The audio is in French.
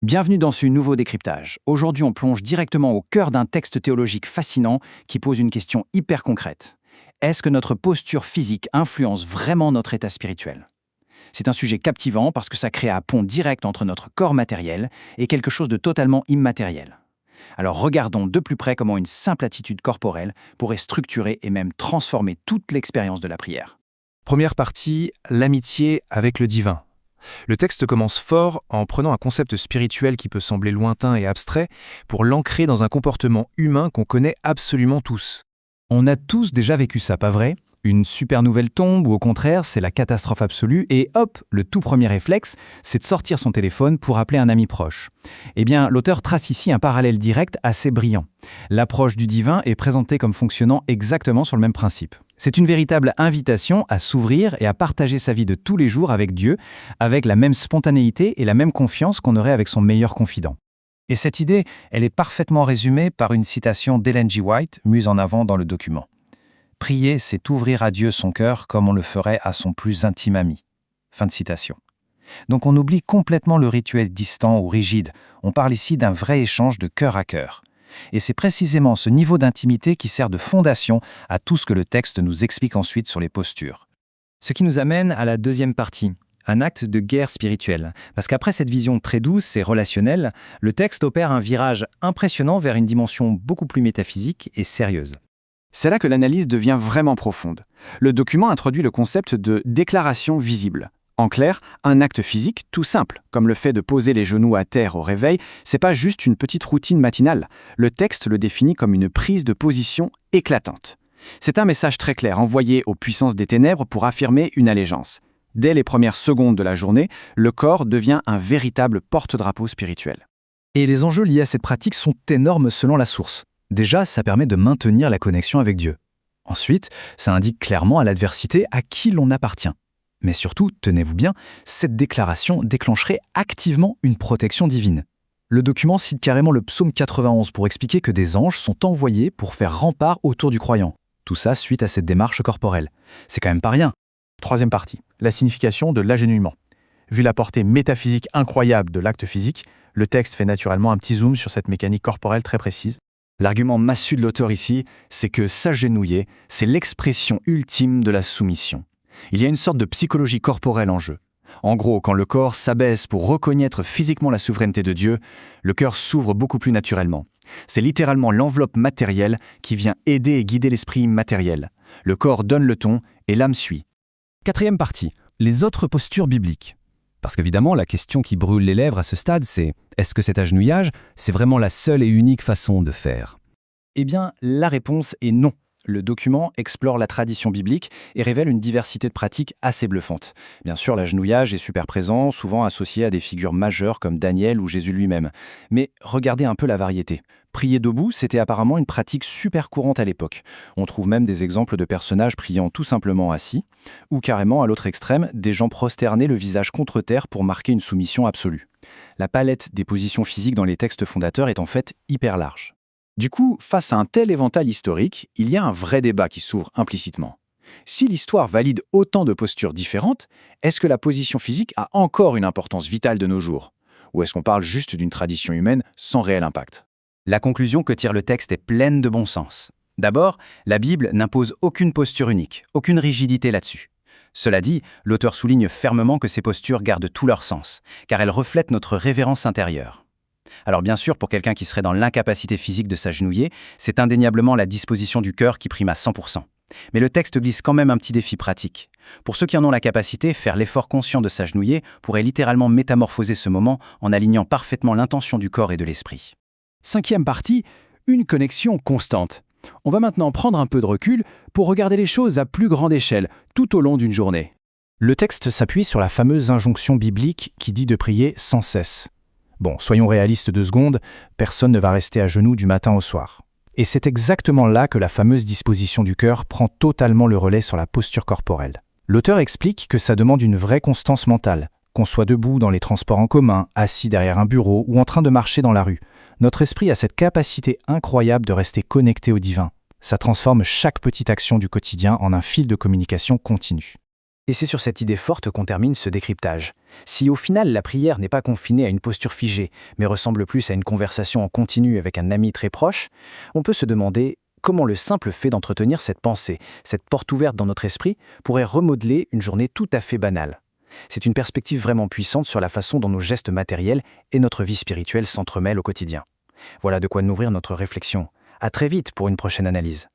Bienvenue dans ce nouveau décryptage. Aujourd'hui, on plonge directement au cœur d'un texte théologique fascinant qui pose une question hyper concrète. Est-ce que notre posture physique influence vraiment notre état spirituel ? C'est un sujet captivant parce que ça crée un pont direct entre notre corps matériel et quelque chose de totalement immatériel. Alors regardons de plus près comment une simple attitude corporelle pourrait structurer et même transformer toute l'expérience de la prière. Première partie, l'amitié avec le divin. Le texte commence fort en prenant un concept spirituel qui peut sembler lointain et abstrait pour l'ancrer dans un comportement humain qu'on connaît absolument tous. On a tous déjà vécu ça, pas vrai ? Une super nouvelle tombe ou au contraire, c'est la catastrophe absolue et hop, le tout premier réflexe, c'est de sortir son téléphone pour appeler un ami proche. Eh bien, l'auteur trace ici un parallèle direct assez brillant. L'approche du divin est présentée comme fonctionnant exactement sur le même principe. C'est une véritable invitation à s'ouvrir et à partager sa vie de tous les jours avec Dieu, avec la même spontanéité et la même confiance qu'on aurait avec son meilleur confident. Et cette idée, elle est parfaitement résumée par une citation d'Ellen G. White, mise en avant dans le document. « Prier, c'est ouvrir à Dieu son cœur comme on le ferait à son plus intime ami. » Fin de citation. Donc on oublie complètement le rituel distant ou rigide. On parle ici d'un vrai échange de cœur à cœur. Et c'est précisément ce niveau d'intimité qui sert de fondation à tout ce que le texte nous explique ensuite sur les postures. Ce qui nous amène à la deuxième partie, un acte de guerre spirituelle. Parce qu'après cette vision très douce et relationnelle, le texte opère un virage impressionnant vers une dimension beaucoup plus métaphysique et sérieuse. C'est là que l'analyse devient vraiment profonde. Le document introduit le concept de déclaration visible. En clair, un acte physique tout simple, comme le fait de poser les genoux à terre au réveil, c'est pas juste une petite routine matinale. Le texte le définit comme une prise de position éclatante. C'est un message très clair envoyé aux puissances des ténèbres pour affirmer une allégeance. Dès les premières secondes de la journée, le corps devient un véritable porte-drapeau spirituel. Et les enjeux liés à cette pratique sont énormes selon la source. Déjà, ça permet de maintenir la connexion avec Dieu. Ensuite, ça indique clairement à l'adversité à qui l'on appartient. Mais surtout, tenez-vous bien, cette déclaration déclencherait activement une protection divine. Le document cite carrément le psaume 91 pour expliquer que des anges sont envoyés pour faire rempart autour du croyant. Tout ça suite à cette démarche corporelle. C'est quand même pas rien. Troisième partie, la signification de l'agenouillement. Vu la portée métaphysique incroyable de l'acte physique, le texte fait naturellement un petit zoom sur cette mécanique corporelle très précise. L'argument massu de l'auteur ici, c'est que s'agenouiller, c'est l'expression ultime de la soumission. Il y a une sorte de psychologie corporelle en jeu. En gros, quand le corps s'abaisse pour reconnaître physiquement la souveraineté de Dieu, le cœur s'ouvre beaucoup plus naturellement. C'est littéralement l'enveloppe matérielle qui vient aider et guider l'esprit immatériel. Le corps donne le ton et l'âme suit. Quatrième partie, les autres postures bibliques. Parce qu'évidemment, la question qui brûle les lèvres à ce stade, c'est est-ce que cet agenouillage, c'est vraiment la seule et unique façon de faire ? Eh bien, la réponse est non. Le document explore la tradition biblique et révèle une diversité de pratiques assez bluffante. Bien sûr, l'agenouillage est super présent, souvent associé à des figures majeures comme Daniel ou Jésus lui-même. Mais regardez un peu la variété. Prier debout, c'était apparemment une pratique super courante à l'époque. On trouve même des exemples de personnages priant tout simplement assis, ou carrément à l'autre extrême, des gens prosternés le visage contre terre pour marquer une soumission absolue. La palette des positions physiques dans les textes fondateurs est en fait hyper large. Du coup, face à un tel éventail historique, il y a un vrai débat qui s'ouvre implicitement. Si l'histoire valide autant de postures différentes, est-ce que la position physique a encore une importance vitale de nos jours ? Ou est-ce qu'on parle juste d'une tradition humaine sans réel impact ? La conclusion que tire le texte est pleine de bon sens. D'abord, la Bible n'impose aucune posture unique, aucune rigidité là-dessus. Cela dit, l'auteur souligne fermement que ces postures gardent tout leur sens, car elles reflètent notre révérence intérieure. Alors bien sûr, pour quelqu'un qui serait dans l'incapacité physique de s'agenouiller, c'est indéniablement la disposition du cœur qui prime à 100%. Mais le texte glisse quand même un petit défi pratique. Pour ceux qui en ont la capacité, faire l'effort conscient de s'agenouiller pourrait littéralement métamorphoser ce moment en alignant parfaitement l'intention du corps et de l'esprit. Cinquième partie, une connexion constante. On va maintenant prendre un peu de recul pour regarder les choses à plus grande échelle, tout au long d'une journée. Le texte s'appuie sur la fameuse injonction biblique qui dit de prier sans cesse. Bon, soyons réalistes 2 secondes, personne ne va rester à genoux du matin au soir. Et c'est exactement là que la fameuse disposition du cœur prend totalement le relais sur la posture corporelle. L'auteur explique que ça demande une vraie constance mentale, qu'on soit debout dans les transports en commun, assis derrière un bureau ou en train de marcher dans la rue. Notre esprit a cette capacité incroyable de rester connecté au divin. Ça transforme chaque petite action du quotidien en un fil de communication continue. Et c'est sur cette idée forte qu'on termine ce décryptage. Si au final la prière n'est pas confinée à une posture figée, mais ressemble plus à une conversation en continu avec un ami très proche, on peut se demander comment le simple fait d'entretenir cette pensée, cette porte ouverte dans notre esprit, pourrait remodeler une journée tout à fait banale. C'est une perspective vraiment puissante sur la façon dont nos gestes matériels et notre vie spirituelle s'entremêlent au quotidien. Voilà de quoi nourrir notre réflexion. À très vite pour une prochaine analyse.